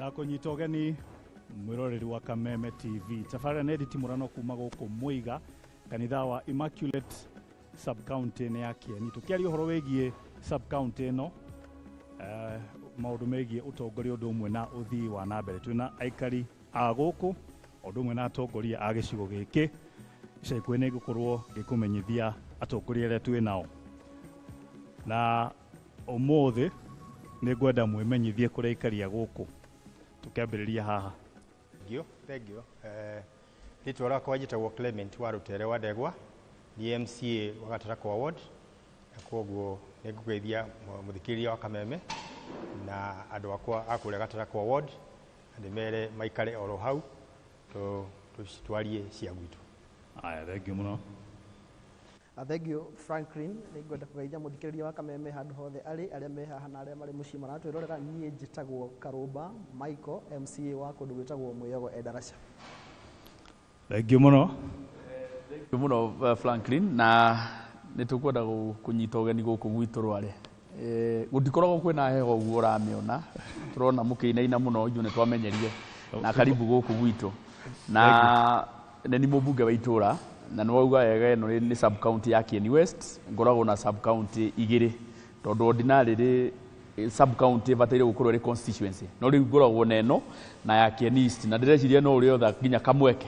Ndakunyita ugeni mwiroreri wa Kameme TV. Tabarĩra nĩ Nditimurano kuma gũkũ Mweiga, kanitha wa Immaculate Sub-county ya Kieni. Tukiaria ũhoro wĩgiĩ sub-county ĩno, maũndũ megiĩ ũtongoria ũndũ ũmwe na ũthii wa na mbere. Twĩna aikari a gũkũ ũndũ ũmwe na atongoria a gĩcigo gĩkĩ. Ica ikuhĩ nĩ ngũkorwo ngĩkũmenyithia atongoria arĩa twĩnao. Na ũmũthĩ nĩ ngwenda mwĩmenyithie kũrĩ aikari a gũkũ. Tukĩambĩrĩria haha. Thank you. Rĩtwa rĩakwa njĩtagwo Clement wa Rutere wa Ndegwa, DMCA wa Gatarakwa Ward, na koguo nĩ ngũgeithia mũthikĩrĩria wa Kameme na andũ akwa a kũrĩa Gatarakwa Ward, ndĩmere maikare oro hau twarie cia gwitũ. Aya, thank you mũno. Thank you Franklin, nĩ ngwenda kũgeithia mũthikĩrĩria wa Kameme handũ hothe arĩa me haha na arĩa marĩ mũciĩ maratwĩrorera. Niĩ njĩtagwo Karũmba Michael, MCA wa kũndũ gwĩtagwo Mweiga Edaraca. Thank you mũno. Thank you mũno Franklin, na nĩ tũkwenda kũnyita ũgeni gũkũ gwitũ Rware. Gũtikoragwo kwĩna heho ũguo ũramĩona, tũrona mũkĩinaina mũno ithuĩ nĩ twamenyerie na karibu gũkũ gwitũ. Na nĩ mũmbunge wa itũra na nĩ wauga wega ĩno nĩ sub-county ya Kieni West, ngoragwo na sub-county igĩrĩ, tondũ ordinarily sub-county bataire gũkorwo ĩrĩ constituency, no rĩu ngoragwo na ĩno na ya Kieni East, na ndĩreciria no ũrĩ otha nginya kamweke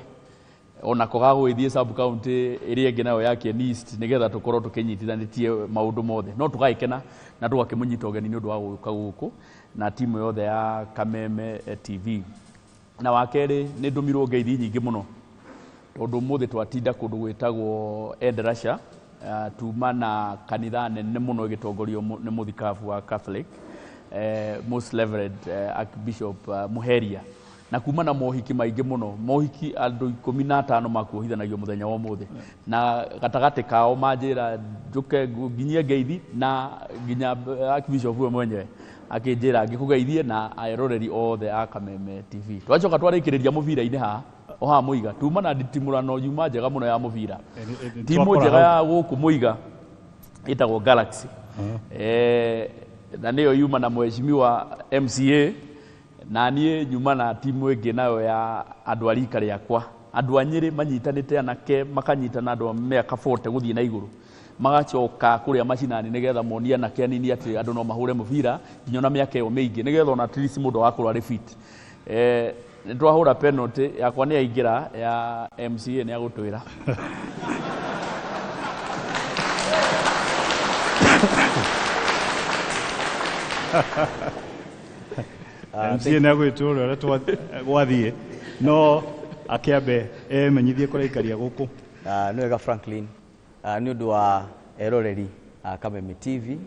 onako gagũgĩthiĩ sub-county ĩrĩa ĩngĩ nayo ya Kieni East, nĩgetha tũkorwo tũkĩnyitithanĩtie maũndũ mothe, no tũgagĩkena na tũgakĩmũnyita ũgeni nĩ ũndũ wa gũka gũkũ na timu yothe ya Kameme TV. Na wakerĩ nĩ ndũmirwo ngeithi nyingĩ mũno, tondũ mũthĩ twatinda kũndũ gwĩtagwo Edaraca, tuma na kanitha nene mũno ĩgĩtongorio nĩ mũthikabu wa Catholic, Most Reverend Archbishop Muheria, na kuma na mohiki maingĩ mũno, mohiki andũ 15 makuohithanagio mũthenya wa ũmũthĩ, na gatagatĩ kao manjĩra njuke nginyie ngeithi, na nginya Archbishop we mwenyewe akĩnjĩra ngĩkũgeithie na aeroreri othe a Kameme TV. Twacoka twarĩkĩrĩria mũbira-inĩ haha oha Mweiga, tuma na Nditimurano yuma njega mũno ya mũbira. Timu njega ya gũkũ Mweiga ĩtagwo Galaxy. Na nĩyo yuma na mheshimiwa MCA, na niĩ nyuma na timu ĩngĩ nayo ya andũ a rika rĩakwa. Andũ a Nyĩrĩ manyitanĩte anake makanyitana andũ a mĩaka 40 gũthiĩ na igũrũ, magacoka kũrĩa macinani nĩgetha monie anake anini atĩ andũ no mahũre mũbira nginya na mĩaka ĩyo mĩingĩ, nĩgetha ona at least mũndũ agakorwo arĩ fit. Nĩ twahũra penalty yakwa nĩ yaingĩra, ya MCA nĩ agũtwĩra. MCA nĩ agwĩtũra ũrĩa gwathiĩ, no akĩambe menyithie kũrĩ aikari a gũkũ. Nĩ wega Franklin, nĩ ũndũ wa eroreri Kameme TV,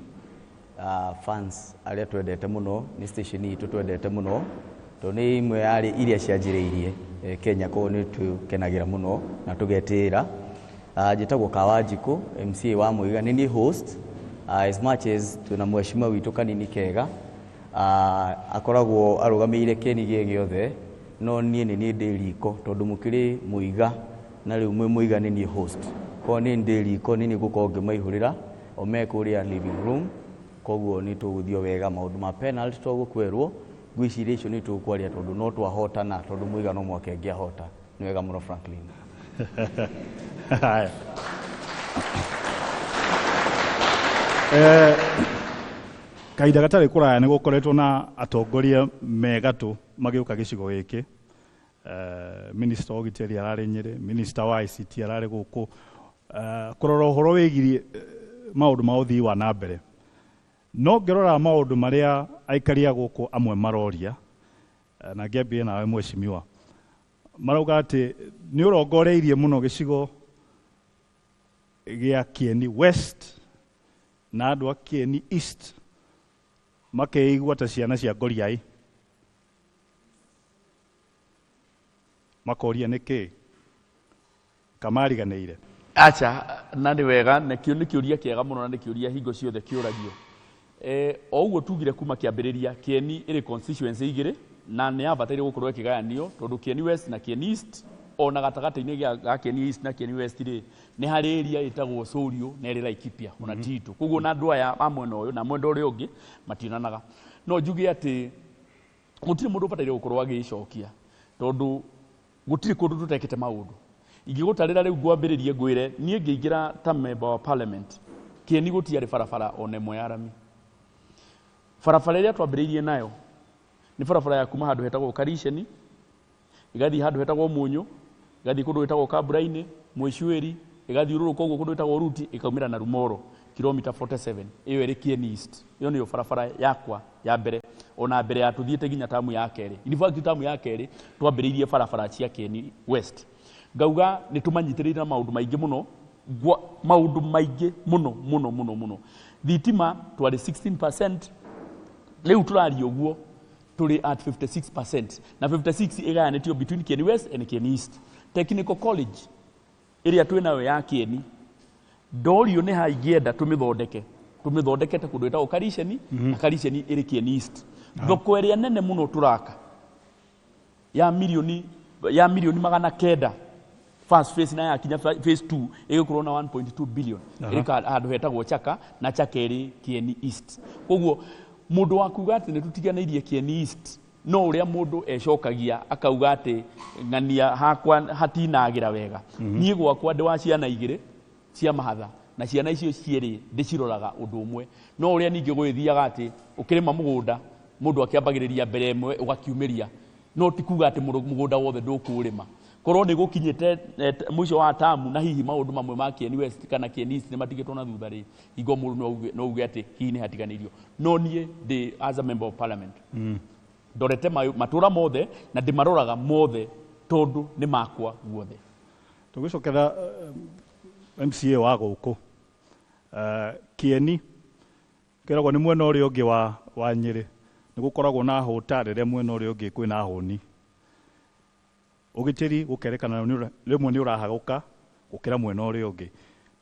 fans arĩa twendete mũno, nĩ station itũ twendete mũno, tondũ nĩ imwe yarĩ iria cianjĩrĩirie Kenya, koguo nĩ tũkenagĩra mũno na tũgetĩĩra. Njĩtagwo Kawanjikũ, MCA wa Mweiga, nĩ niĩ host, as much as twĩna mheshimiwa witũ kanini kega akoragwo arũgamĩrĩire Kieni gĩothe, no niĩ nĩ niĩ ndĩ riko, tondũ mũkĩrĩ Mweiga na rĩu mwĩ Mweiga nĩ niĩ host, koguo nĩ ndĩ riko, nĩ niĩ ngũkorwo ngĩmaihũrĩra o me kũrĩa living room, koguo nĩ tũgũthiĩ wega. Maũndũ ma penalty twagũkwerwo gwĩciria icio nĩ tũkwaria, tondũ no twahotana, tondũ Mweiga no mwaka ĩngĩahota. Nĩ wega mũno Franklin. Kahinda gatarĩ kũraya nĩ gũkoretwo na atongoria megatũ magĩũka gĩcigo gĩkĩ. Minister wa Uteti ararĩ Nyĩrĩ, Minister wa ICT ararĩ gũkũ, kũrora ũhoro wĩgiĩ maũndũ ma ũthii wa na mbere. No ngĩrora maũndũ marĩa aikari a gũkũ amwe maroria, na ngĩambie nawe mheshimiwa, marauga atĩ nĩ ũrongoreirie mũno gĩcigo gĩa Kieni West na andũ a Kieni East makeigua ta ciana cia ngoriai, makoria nĩkĩ kamariganĩire. Acha, na nĩ wega, nĩ kĩũria kĩega mũno na nĩ kĩũria hingo ciothe kĩũragio. O ũguo tugire kuma kĩambĩrĩria, Kieni ĩrĩ constituency igĩrĩ na nĩ yabataire gũkorwo ĩkĩgayanio, tondũ Kieni West na Kieni East, ona gatagatĩ-inĩ ga Kieni East na Kieni West rĩ, nĩ harĩ area ĩtagwo Sorio na ĩrĩ Laikipia ona Titu. Koguo na andũ aya a mwena ũyũ na mwena ũrĩa ũngĩ mationanaga. No njuge atĩ gutire mundu bataire gukorwo agicokia tondu gutire kundu tutekete maundu ingigutarira riu ngwambiririe ngwire nie ngiingira ta member wa parliament Kieni gutiari barabara onemwe yarami barabara iria twambiriirie nayo ni barabara ya kuma handu hetagwo Karisheni igathi handu hetagwo Munyu igathi kundu hetagwo Kaburaini Mwicweri igathi ururuka uguo kundu hetagwo Ruti ikaumira na Rumoro kilomita 47 iyo iri Kieni East iyo niyo barabara yakwa ya mbere ona mbere ya tuthiete ginya tamu ya keri in fact tamu ya keri twambiriirie barabara cia Kieni West ngauga ni tumanyitirire na maundu maingi muno maundu maingi muno thitima twari 16% riu turari uguo turi at 56% na 56 igayanitio between Kieni West and Kieni East Technical College iria twinayo ya Kieni dorio ni haigenda tumithondeke ta kundu etagwo Karisheni na Karisheni iri Kieni East thoko iria nene muno turaka ya milioni 900 first phase na ya kinya phase 2 igikorwo na 1.2 billion irika handu hetagwo Chaka na Chaka iri Kieni East koguo mundu wakuga ati ni tutiganairie Kieni East no uria mundu ecokagia akauga ati ng'ania hakwa hatinagira wega nie gwakwa ndi wa ciana igire cia mahatha na ciana icio cieri ndiciroraga undu umwe no uria ningi gwithiaga ati ukirima mugunda mundu akiambagiriria mbere imwe ugakiumiria no tikuga ati mugunda wothe ndukurima korwo ni gukinyite mwisho wa tamu na hihi maundu mamwe ma Kieni West kana Kieni East ni matigitwo na thutha ri igo mundu no uge ati hihi ni hatiganirio no nie ndi as a member of parliament ndorete matura mothe na ndimaroraga mothe tondu ni makwa guothe tugicokera MCA wa guku Kieni kiragwo ni mwena uri ungi wa Nyeri ni gukoragwo na hutarire mwena uri ungi kwina huni ugitiri gukerekana rimwe ni urahaguka gukira mwena uri ungi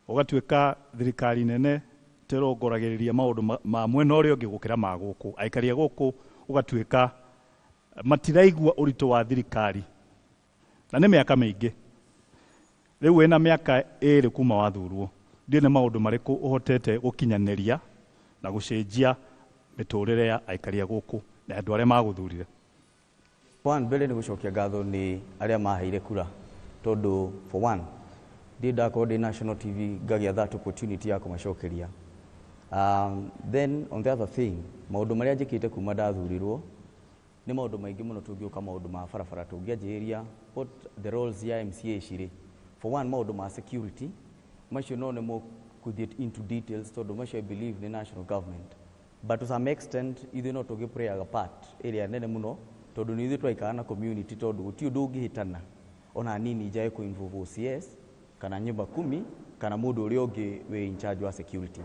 ugatuika thirikari nene tirongoragiriria maundu ma mwena uri ungi gukira ma guku aikaria guku ugatuika matiraigua uritu wa thirikari na ni miaka mingi riu wena miaka iri kuma wathurwo ndi ne maundu mariku uhotete gukinyaniria na gucenjia miturire ya aikaria guku na andu aria maguthurire One mbele ni gucokia ngatho ni aria maheire kura tondu for one ndida ko the national TV ngagia that opportunity ya kumacokeria then on the other thing maundu maria njikite kuma ndathurirwo ni maundu maingi muno tungiuka maundu ma barabara tungianjiria what the roles ya MCA ciri for one maundu ma security macio no nemo kuthit into details tondu macio I believe the national government but to some extent ithe no tugi play a part area nene muno tondu ni ithe twaikana na community tondu guti undu ungihitana ona nini jae ku involve OCS kana nyumba 10 kana mundu uri ungi we in charge wa security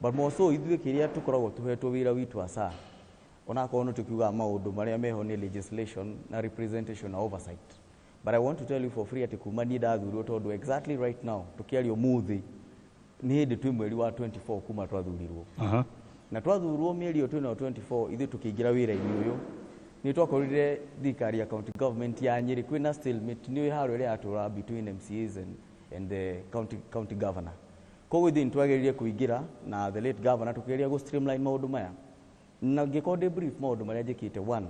but more so ithe kiria tukoragwo tuhetwo wira witu asa ona ko no tukiuga maundu maria meho ni legislation na representation na oversight but I want to tell you for free ati kuma ni ndathurwo tondu exactly right now tukiario muthi ni hindi twi mweri wa 24 kuma twathurirwo na twathurwo mieri yo 24 ithe tukiingira wira-ini uyu ni twakorire thirikari ya county government ya Nyeri kwina stalemate ni haro ria atura between MCAs and the county governor koguo ithe twageririe kuingira na the late governor tukigeria go streamline maundu maya na ngikode brief maundu maria njikite one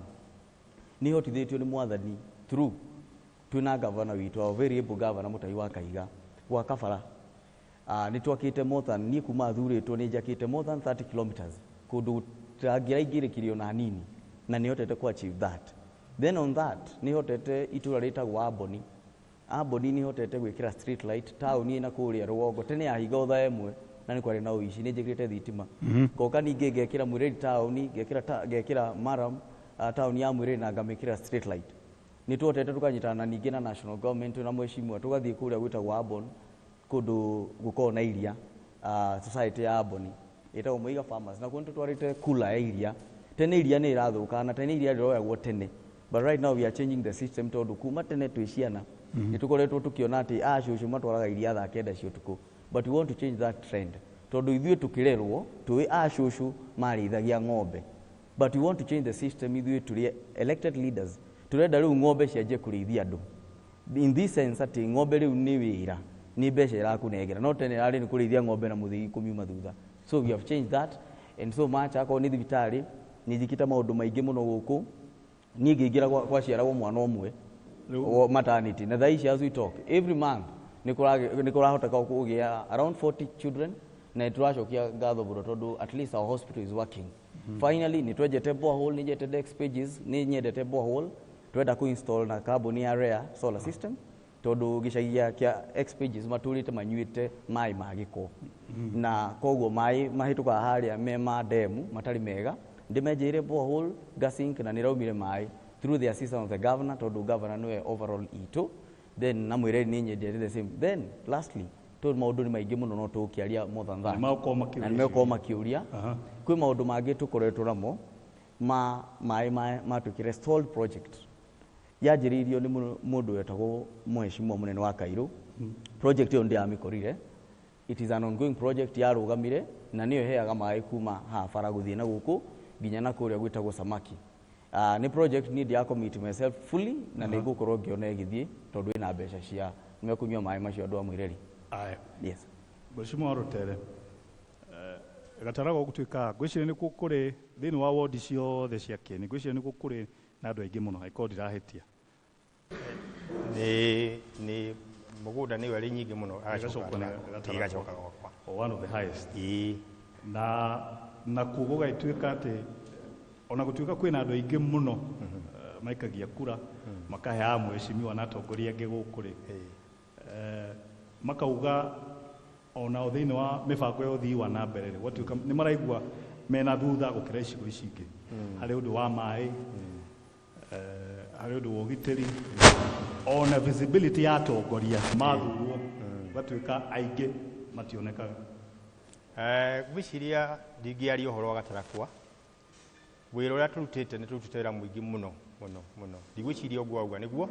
ni hotithitio ni mwathani through twina governor witu a very able governor Mutai wa Kaiga wa Kabara ni twakite more than ni kuma thuritwo ni njakite more than 30 kilometers kundu trangira ingirikirio na nini na ni hotete ku achieve that then on that ni hotete itura ritagwo Amboni ni hotete gwikira street light town ina kuria Rugongo tene ya higa utha emwe na ni kwari na uici ni njigirite thitima goka ninge ngekira Mwiriri town ngekira Maram town ya Mwiriri na ngamikira street light ni twotete tukanyitana ninge na national government na mweshimwa tugathie kuria gwitagwo Amboni kundu guko na iria society ya Amboni etagwo Mweiga farmers na kundu twarite kula ya iria tene iria ni irathuka na tene iria riroyagwo tene but right now we are changing the system tondu kuma tene twiciana ni tukoretwo tukiona ati cucu matwaraga iria thaa kenda cio tuku but we want to change that trend tondu ithuĩ tukirerwo tui cucu marithagia ng'ombe but we want to change the system ithuĩ turi elected leaders turenda riu ng'ombe cianjie kurithia andu in this sense ati ng'ombe riu ni wira ni mbeca irakunengera no tene ari ni kurithia ng'ombe na muthigi kumiuma thutha so we have changed that and so much ako ni thibitari ni jikita maundu maingi muno guku niĩ ngĩingĩra gwaciaragwo mwana ũmwe o maternity na thaa ici as we talk every month nĩ kũrahoteka kũgĩa around 40 children na tũracokia ngatho mũno tondũ at least our hospital is working. Finally nĩ twenjete borehole, nĩ njete deck pages, nĩ nyendete borehole, twenda kuinstall na kambuni ya REA solar system tondũ gĩcagi kĩa X pages matũrĩte manyuĩte maĩ ma gĩko na koguo maĩ mahĩtũkaga harĩa me ma demu matarĩ mega, ndĩmenjeire borehole gasink na nĩraumire maĩ through the assistance of the governor tondũ governor nĩwe overall itũ, then na mwĩreri nĩ nyendete the same. Then lastly tondũ maũndũ nĩ maingĩ mũno no tũkĩaria more than that na nĩmegũkorwo makĩũria kwĩ maũndũ mangĩ tũkoretwo namo maĩ matuĩkire stalled project yanjĩrĩirio nĩ mũndũ wetagwo mheshimiwa mũnene wa Kairũ. Project ĩyo ndĩamĩkorire, it is an ongoing project yarũgamire na nĩyo ĩheaga maĩ kuma haha bara gũthiĩ na gũkũ nginya na kũrĩa gwĩtagwo Samaki. Nĩ project niĩ ndia commit myself fully na nĩ ngũkorwo ngĩona ĩgĩthiĩ tondũ ĩna mbeca cia kũnyua maĩ macio andũ a Mwireri. Yes. Mheshimiwa Rutere, gataraga gũtuĩka ngwĩciria nĩ kũrĩ thĩinĩ wa ward ciothe cia Kieni, ngwĩciria nĩ kũrĩ na andũ aingĩ mũno angĩkorwo ndirahĩtia. Nĩ mũgũnda nĩyo arĩ nyingĩ mũno agacoka gwakwa. One of the highest. Na kuoguo gagĩtuĩka atĩ ona gũtuĩka kwĩna andũ aingĩ mũno maikagia kura makaheaga mheshimiwa na atongoria angĩ gũkũ rĩ, makauga onao thĩinĩ wa mĩbango ya ũthii wa na mbere rĩ gwatuĩka nĩ maraigua mena thutha gũkĩra icigo ici ingĩ harĩ ũndũ wa maĩ, harĩ ũndũ wa ũgitĩri, ona visibility ya atongoria mathurwo gatuĩka aingĩ mationekaga. Gwĩciria ndingĩaria ũhoro wa Gatarakwa, wĩra ũrĩa tũrutĩte nĩ tũrutĩte wĩra mũingĩ mũno mũno mũno. Ndigwĩciria ũguo auga nĩguo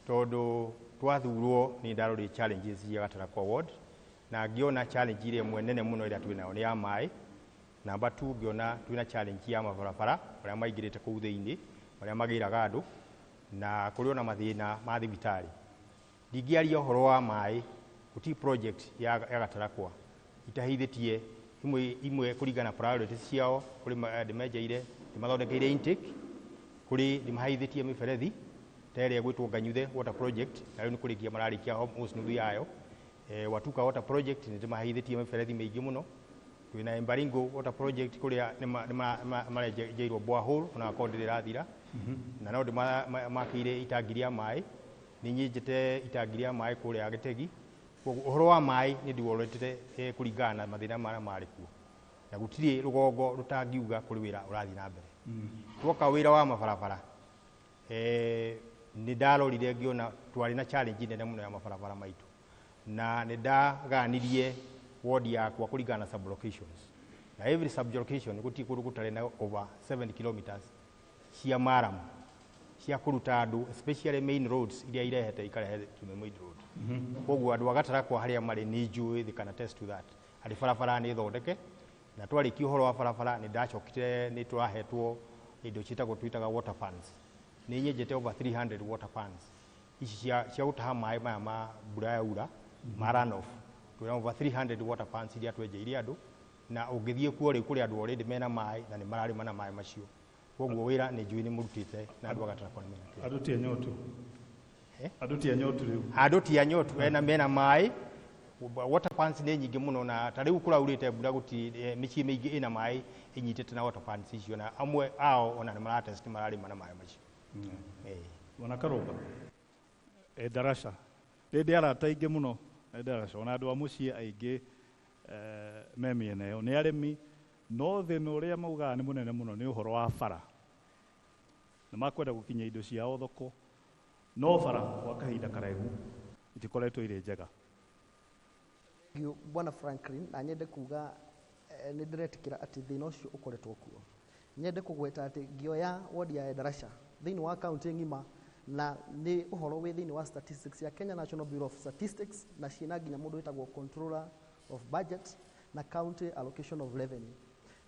tondũ twathurwo nĩ ndarorire challenges cia Gatarakwa ward na ngĩona challenge ile ĩmwe nene mũno ĩrĩa twĩnayo nĩ ya maĩ. Namba 2 ngĩona twĩna challenge ya mabarabara marĩa maingĩrĩte kũu thĩinĩ marĩa magĩraga andũ na kũrĩ ona mathĩna ma thibitarĩ. Ndingĩaria ũhoro wa maĩ, gũtirĩ project ya Gatarakwa itahithĩtie imwe kũringana priorities ciao. Kũrĩ ndĩmenjeire ndĩmathondekeire intake, kũrĩ ndĩmahithĩtie mĩberethi ta ĩrĩa ĩgwĩtwo Nganyuthe water project na rĩu nĩ kũrĩkia mararĩkia almost nuthu yayo. Watuka water project nĩ ndĩmahithĩtie mĩberethi mĩingĩ mũno. Twĩna Mbaringo water project kũrĩa marenjeirwo borehole ona akorwo ndĩrathira na no ndĩmakĩire itangi rĩa maĩ, nĩ nyenjete itangi rĩa maĩ kũrĩa Gĩtegi. Ũhoro wa maĩ nĩ ndiworotete kũringana na mathĩna marĩa marĩ kuo na gũtirĩ rũgongo rũtangiuga kũrĩ wĩra ũrathiĩ na mbere. Tuoka wĩra wa mabarabara, nĩ ndarorire ngĩona twarĩ na challenge nene mũno ya mabarabara maitũ na nĩ ndaganirie ward yakwa kũringana na sub-locations na every sub-location gũtirĩ kũndũ gũtarĩ na over 7 kilometers cia maramu cia kũruta andũ especially main roads iria irehete ikarehe Kiume Main Road. Koguo andũ a Gatarakwa harĩa marĩ nĩ njũĩ they can attest to that. Arĩ barabara nĩ thondeke na twarĩkia ũhoro wa barabara nĩ ndacokire nĩ tũrahetwo indo twĩtaga water funds. Nĩ nyenjete over 300 water funds ici cia gũtaha maĩ maya ma mbura ya ura ma runoff. Twĩna over 300 water funds iria twenjeire andũ na ũngĩthiĩ kuo rĩu kũrĩ andũ already mena maĩ na nĩ mararĩma na maĩ macio. Koguo wĩra nĩ njũĩ nĩ mũrutĩte na andũ a Gatarakwa nĩ mena. Andũ ti anyotu. Andũ ti anyotu rĩu. Andũ ti anyotu mena maĩ. Water funds nĩ nyingĩ mũno na ta rĩu kũraurĩte mbura gũtirĩ mĩciĩ mĩingĩ ĩna maĩ ĩnyitĩte na water funds icio na amwe ao ona nĩ maratest mararĩma na maĩ macio. Wana Karũmba, Darasha rĩndĩ arata aingĩ mũno Darasha ona andũ a mũciĩ aingĩ me mĩena ĩyo nĩ arĩmi, no thĩna ũrĩa maugaga nĩ mũnene mũno nĩ ũhoro wa bara. Nĩ makwenda gũkinyia indo ciao thoko no bara gwa kahinda karaihu itikoretwo irĩ njega. Bwana Franklin, na nyende kuga nĩ ndĩretĩkĩra atĩ thĩna ũcio ũkoretwo kuo. Nyende kũgweta atĩ ngĩoya ward ya Darasha thĩinĩ wa kaunti ng'ima na nĩ ũhoro wĩ thĩinĩ wa statistics ya Kenya National Bureau of Statistics na ciĩna nginya mũndũ wĩtagwo controller of budget na county allocation of revenue.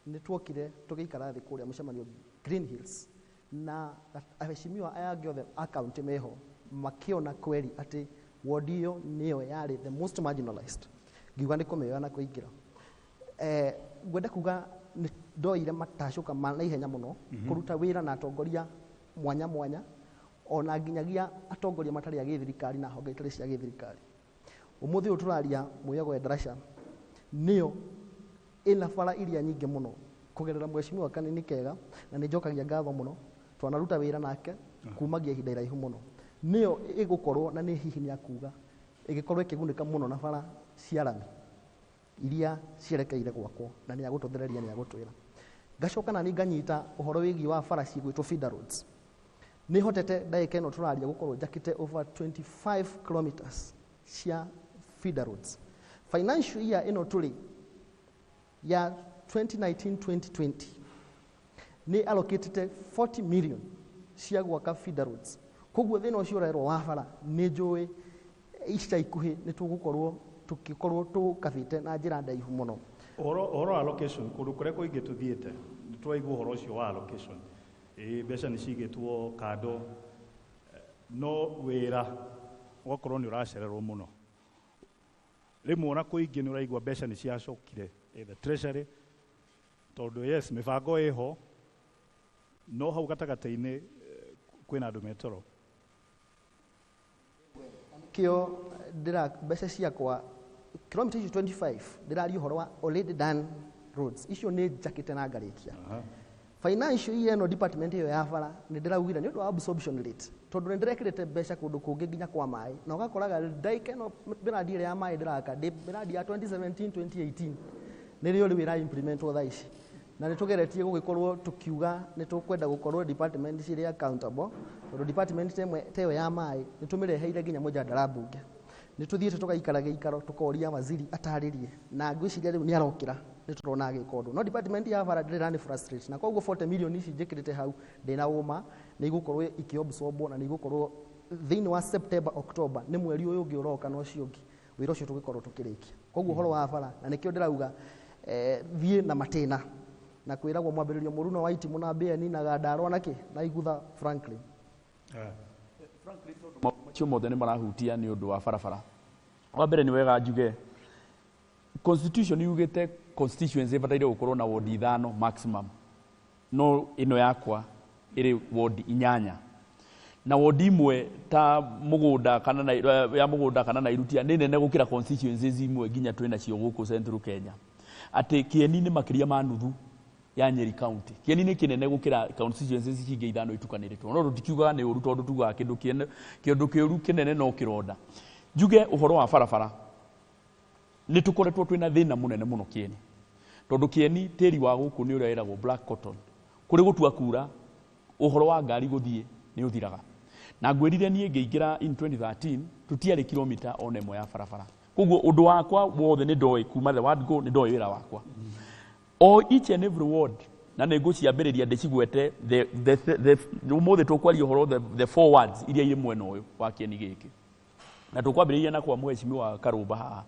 Nĩ tuokire tũgĩikara thĩ kũrĩa mũcemanio Green Hills na aheshimiwa aya angĩ othe a county meho makĩona kweri atĩ ward ĩyo nĩyo yarĩ the most marginalized. Ngiuga nĩ kũmĩoya na kũingĩra. Ngwenda kuga nĩ ndoire matacuka ma naihenya mũno kũruta wĩra na atongoria mwanya mwanya ona nginyagia atongoria matari ya githirikari na honge itari cia githirikari. Umuthi uyu turaria Mweiga Endarasha niyo ina bara iria nyingi muno kugerera Mheshimiwa Kanini Kega, na ni njokagia ngatho muno twanaruta wira nake kumagia ihinda iraihu muno. Niyo igukorwo na ni hihi ni akuga igikorwo ikigunika muno na bara cia rami iria cierekeire gwakwo, na ni agutothereria ni agutwira. Ngacoka na ni nganyita uhoro wigi wa bara cigwitwo feeder roads. Ni hotete ndagika ino turaria gukorwo njakite over 25 kilometers cia feeder roads. Financial year ino tuli ya 2019-2020 ni allocated 40 million cia gwaka feeder roads. Koguo thina ucio rero wa bara ni njui ica ikuhi ni tugikorwo tukabite na njira ndaihu muno. Oro allocation kundu kuria kuingi tuthiete twaigua uhoro ucio wa allocation mbeca ni cigitwo kando no wira ugakorwo ni uracererwo muno. Rimwe ona kuingi ni uraigua mbeca ni ciacokire the treasury tondu yes mibango iho no hau gatagataini kwina andu metoro kio ndira mbeca ciakwa kilometer 25 ndiraria uhoro wa already done roads icio ni njakite na ngarikia. Financial year no department iyo ya bara ni ndiraugire ni undu wa absorption rate tondu ni ndirekirite mbeca kundu kungi nginya kwa mai na ugakoraga ndaike no miradi ile ya mai ndiraka miradi ya 2017-2018 nirio wira implement tha ici na nitugeretie gugikorwo tukiuga nitukwenda gukorwo department ciria accountable tondu department teyo ya mai nitumireheire nginya mujadala bunge nituthiete tugaikara giikaro tukoria waziri ataririe na ngwiciria riu ni arokira niturona gikondu no department ya bara ndirani frustrate na koguo 40 million ici njikirite hau ndina uma ni gukorwo ikiobsorbo na ni gukorwo thini wa September October ni mweri uyu ungi uroka no cio ungi wira ucio tugikorwo tukirikia. Koguo horo wa bara na nikio ndirauga thie na matena na kwiragwo mwambiririo muruno wa itimu na BN na gandarwa naki na igutha Franklin macio mothe ni marahutia ni undu wa barabara. Wa mbere ni wega njuge constitution yugite constituency bataire gukorwo na ward 5 maximum, no ino yakwa iri ward 8 na ward imwe ta mugunda kana na ya mugunda kana na irutia ni nene gukira constituencies imwe nginya twina cio guku Central Kenya. Ati Kieni ni makiria ma nuthu ya Nyeri County. Kieni ni kinene gukira constituencies cingi 5 itukaniritwo. No tutikiuga ni uru tondu tuga kindu kiuru kinene no kironda. Njuge uhoro wa barabara ni tukoretwo twina thina munene muno Kieni. Tondu Kieni tiri wa guku ni uria iragwo black cotton. Kuri gutua kura uhoro wa ngari guthie ni uthiraga. Na ngwirire nie ngeingira in 2013 tutiari kilomita ona imwe ya barabara. Koguo undu wakwa wothe ni ndoi kuma the word go ni ndoi wira wakwa. O each and every ward na nego ciambiriria ndicigwete the umothe tukwaria uhoro the 4 words iria iri mwena uyu wa Kieni giki. Na tukwambiriria na kwa Mheshimiwa Karumba haha.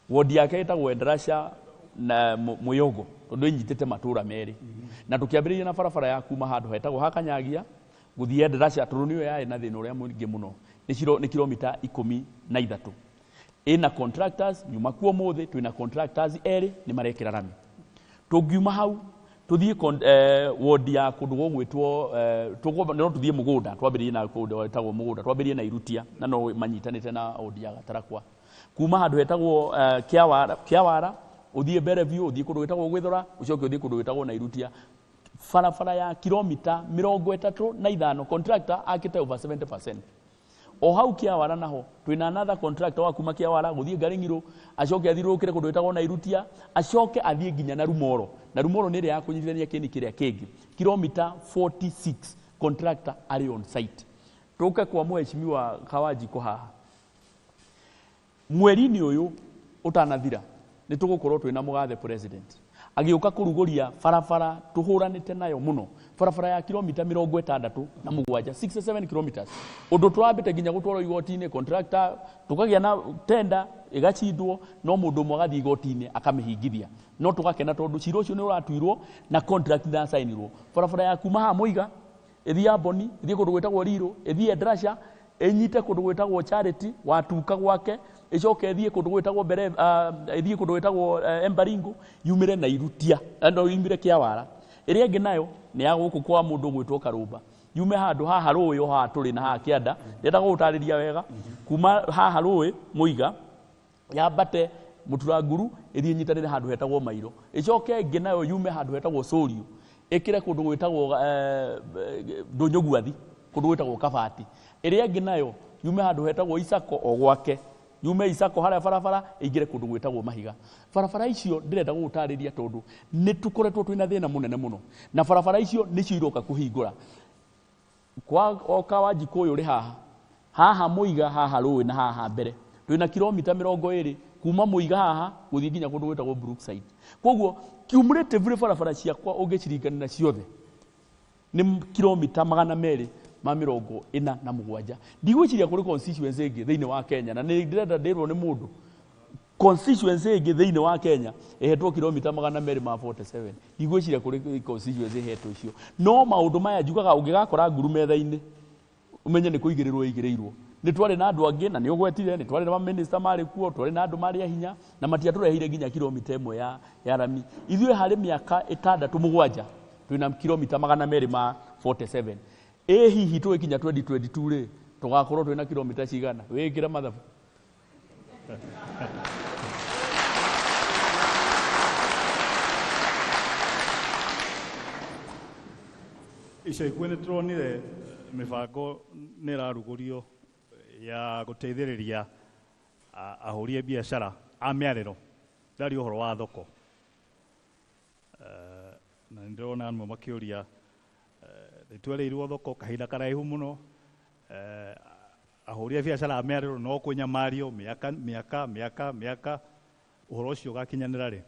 Ward yake itagwo Endarasha na Muyogo tondu inyitite matura meri. Na tukiambiriria na barabara ya kuma handu hetagwo Hakanyagia guthie Endarasha tondu niyo yae na thina uria mwingi muno ni kilomita 13. Ina contractors nyuma kwa mothe twina contractors eri ni marekera rami. Tugiuma hau tuthie ward ya kundu gwitwo no tuthie mugunda twambiririe na kundu wetagwo mugunda twambiririe na irutia na no manyitanite na ward ya Gatarakwa kuma handu hetagwo Kiawara uthie Bereview uthie kundu wetagwo Gwithora ucoke uthie kundu wetagwo na irutia barabara ya kilomita 35 contractor akite over 70%. O hau Kiawara naho twina another contractor wa kuma Kiawara guthie Garingiro acoke athirukire kundu wetagwo na irutia acoke athie nginya na Rumoro ni ria kunyithania Kieni kiria kingi kilomita 46 contractor ari on site. Tuke kwa Mheshimiwa Kawaji ko haha mweri ni uyu utanathira ni tugukorwo twina mugathe president agiuka kuruguria barabara tuhuranite nayo muno barabara ya kilomita 67 67 kilometers undu twambite nginya gutwaro igoti-ini contractor tukagia na tender igachindwo no mundu mwagathi igoti-ini akamihingithia no tugakena tondu ciro cio ni uratuirwo na contract na signirwo barabara ya kuma ha Mweiga ithia Amboni ithie kundu gwetagwo Riro ithie Endarasha enyite kundu gwetagwo Charity watuka gwake icoke ithie kundu gwetagwo mbere ithie kundu gwetagwo Embaringo yumire na irutia no yumire Kiawara iria ngi nayo ni ya guku kwa mundu gwetwo Karumba yume handu haha rũĩ o haha tũrĩ na haha kĩanda ndenda gũgũtarĩria wega kuma haha rũĩ Mweiga yambate Mũturanguru ĩthiĩ nyitanĩre handũ hetagwo Mairo ĩcoke ĩngĩ nayo yume handũ hetagwo Sũriũ ĩkĩre kũndũ gwĩtagwo Ndũnyũgwathi kũndũ gwĩtagwo Kabati ĩrĩa ĩngĩ nayo yume handũ hetagwo Icako o gwake yume Icako harĩa barabara ĩingĩre kũndũ gwĩtagwo Mahiga barabara icio ndĩrenda gũgũtarĩria tondũ nĩ tũkoretwo twĩna thĩna mũnene mũno na barabara icio nĩcio iroka kũhingũra kwa oka Wanjikũ ũyũ ũrĩ haha Mweiga haha rũĩ na haha mbere twĩna kilomita 20 kuma Mweiga haha gũthiĩ nginya kũndũ gwĩtagwo Brookside koguo cumulatively barabara ciakwa ũngĩcirikana ciothe nĩ kilomita 247 ndigwĩciria kũrĩ constituency ĩngĩ thĩinĩ wa Kenya na nĩ ndĩrenda ndĩrwo nĩ mũndũ constituency ĩngĩ thĩinĩ wa Kenya ĩhetwo kilomita 247 ndigwĩciria kũrĩ constituency ĩhetwo icio no maũndũ maya njugaga ũngĩgakora nguru metha-inĩ umenye nĩ kũigĩrĩrwo igĩrĩirwo nĩ twarĩ na andũ angĩ na nĩ ũgwetire nĩ twarĩ na minister marĩ kuo twarĩ na andũ marĩ hinya na matiatũrehire nginya kilomita 1 ya rami ithuĩ harĩ mĩaka 6-7 twĩna kilomita 247 hihi tũgĩkinya 2022 rĩ tũgakorwo twĩna kilomita cigana wĩkĩre mathabu ica ikuhĩ nĩ tũronire mĩbango nĩ ĩrarugũrio ya gũteithĩrĩria ahũri a biacara a mĩarĩro ndaria ũhoro wa thoko na ndĩrona amwe makĩũria nĩtwereirwo thoko kahinda karaihu mũno ahũri a biacara a mĩarĩro no kũnyamario mĩaka ũhoro ũcio ũgakinyanĩra rĩ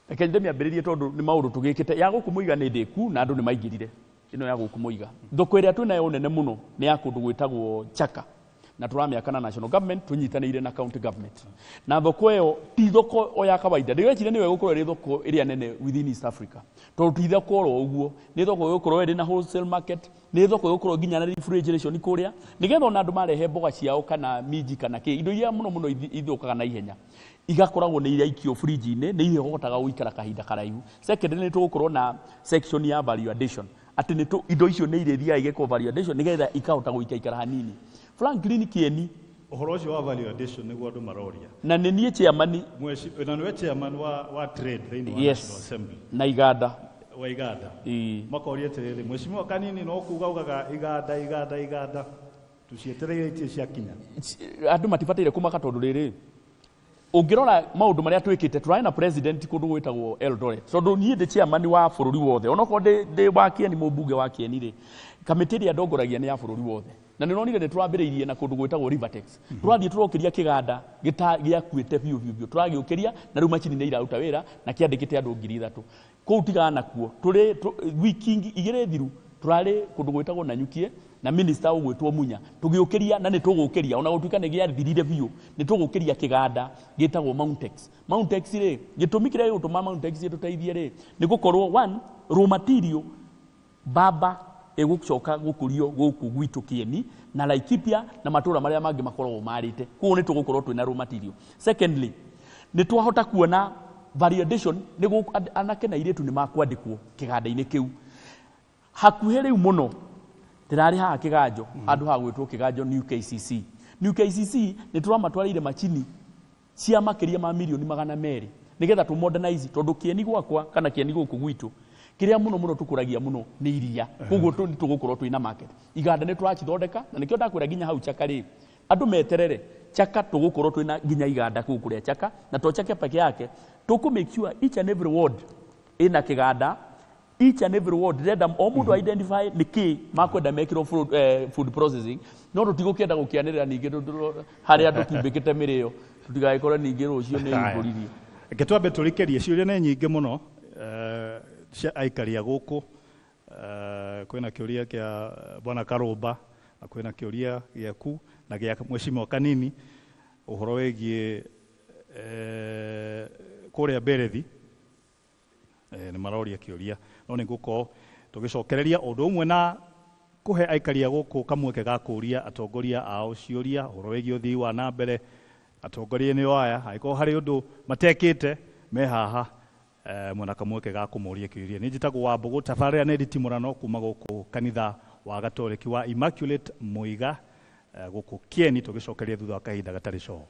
reke ndĩmĩambĩrĩrie tondũ nĩ maũndũ tũgĩkĩte ya gũkũ Mweiga nĩ ndĩku na andũ nĩ maingĩrire ĩno ya gũkũ Mweiga thoko ĩrĩa twĩnayo nene mũno nĩ ya kũndũ gwĩtagwo Chaka na tũramĩaka na national government tũnyitanĩire na county government na thoko ĩyo ti thoko o ya kawaida ndĩgwĩciria nĩwe gũkorwo ĩrĩ thoko ĩrĩa nene within East Africa tondũ ti thoko oro ũguo nĩ thoko gũkorwo ĩrĩ na wholesale market nĩ thoko gũkorwo nginya na refrigeration kũrĩa nĩgetha ona andũ marehe mboga ciao kana minji kana kĩ indo iria mũno ithũkaga na ihenya igakoragwo nĩ iria ikio fridge-inĩ nĩ iria hotaga gũikara kahinda karaihu second nĩ tũgũkorwo na section ya value addition atĩ nĩ indo icio nĩ iria ithiaga igekwo value addition nĩgetha ikahota gũikara hanini Franklin Kieni ũhoro ũcio wa value addition nĩguo andũ maroria na nĩ niĩ chairman na nĩwe chairman wa trade thĩinĩ wa yes. National Assembly na iganda wa iganda makoria atĩrĩrĩ Mheshimiwa Kanini no kuuga ugaga iganda tucietereire itie ciakinya andũ matibataire kũmaka tondũ rĩrĩ ũngĩrora maũndũ marĩa twĩkĩte tũrarĩ na president kũndũ gwĩtagwo Eldoret tondũ niĩ ndĩ chairman wa bũrũri wothe onokorwo ndĩ wa Kieni mũmbunge wa Kieni rĩ kamĩtĩ ĩrĩa ndongoragia nĩ ya bũrũri wothe na nĩ nonire nĩ tũrambĩrĩirie na kũndũ gwĩtagwo Rivertex tũrathiĩ tũrokĩria kĩganda gĩakuĩte biũ tũragĩũkĩria na rĩu macini nĩ iraruta wĩra na kĩandĩkĩte andũ 3,000 kũu tigana nakuo tũrĩ wiki 2 thiru tũrarĩ kũndũ gwĩtagwo Nanyukie na minister ũgwĩtwo Munya tũgĩũkĩria na nĩ tũgũkĩria ona gũtuĩka nĩ gĩathirire biũ nĩ tũgũkĩria kĩganda gĩtagwo Mountex rĩ gĩtũmi kĩrĩa gĩgũtũma Mountex gĩtũteithie rĩ nĩ gũkorwo one raw material baba egũcoka gũkũrio gũkũ gwitũ Kieni na Laikipia na matũra marĩa mangĩ makoragwo marĩte koguo nĩ tũgũkorwo twĩna raw material secondly nĩ twahota kuona value addition nĩ anake na airĩtu nĩ makwandĩkwo kĩganda-inĩ kĩu hakuhĩ rĩu mũno ndĩrarĩ haha kĩganjo handũ ha gwĩtwo kĩganjo New KCC nĩ tũramatwarĩire macini cia makĩria ma milioni 200 nĩgetha tũ modernize tondũ Kieni gwakwa kana Kieni gũkũ gwitũ kĩrĩa mũno tũkũragia mũno nĩ iria koguo nĩ tũgũkorwo twĩna market iganda nĩ tũracithondeka na nĩkĩo ndakwĩra nginya hau Chaka rĩ andũ meterere Chaka tũgũkorwo twĩna nginya iganda kũu kũrĩa Chaka na to Chaka peke yake tũkũ make sure each and every ward ĩna kĩganda each and every ward renda o mũndũ identify nĩkĩ makwenda mekĩrwo food processing no tũtigũkĩenda gũkĩanĩrĩra ningĩ harĩa andũ kimbĩkĩte mĩrĩo tũtigagĩkorwo ningĩ rũciũ nĩ mbũririe reke twambe tũrĩkĩrie ciũria nĩ nyingĩ mũno cia aikaria gũkũ kwĩna kĩũria kĩa bwana Karũmba na kwĩna kĩũria gĩaku na gĩa Mheshimiwa Kanini ũhoro wĩgiĩ kũrĩa Berethi nĩ maroria kĩũria no nĩ ngũkorwo tũgĩcokereria ũndũ ũmwe na kũhe aikaria gũkũ kamweke ga kũria atongoria ao ciũria ũhoro wĩgiĩ ũthii wa na mbere atongoria nĩ aya angĩkorwo harĩ ũndũ matekĩte me haha mwena kamweke ga kumuria kiuria. Ni njitagwo wa Mbugu tabarĩra nĩ Nditimurano kuma gũkũ kanitha wa Gatoleki wa Immaculate Mweiga gũkũ Kieni, tũgĩcokeria thutha wa kahinda gatarĩ coo.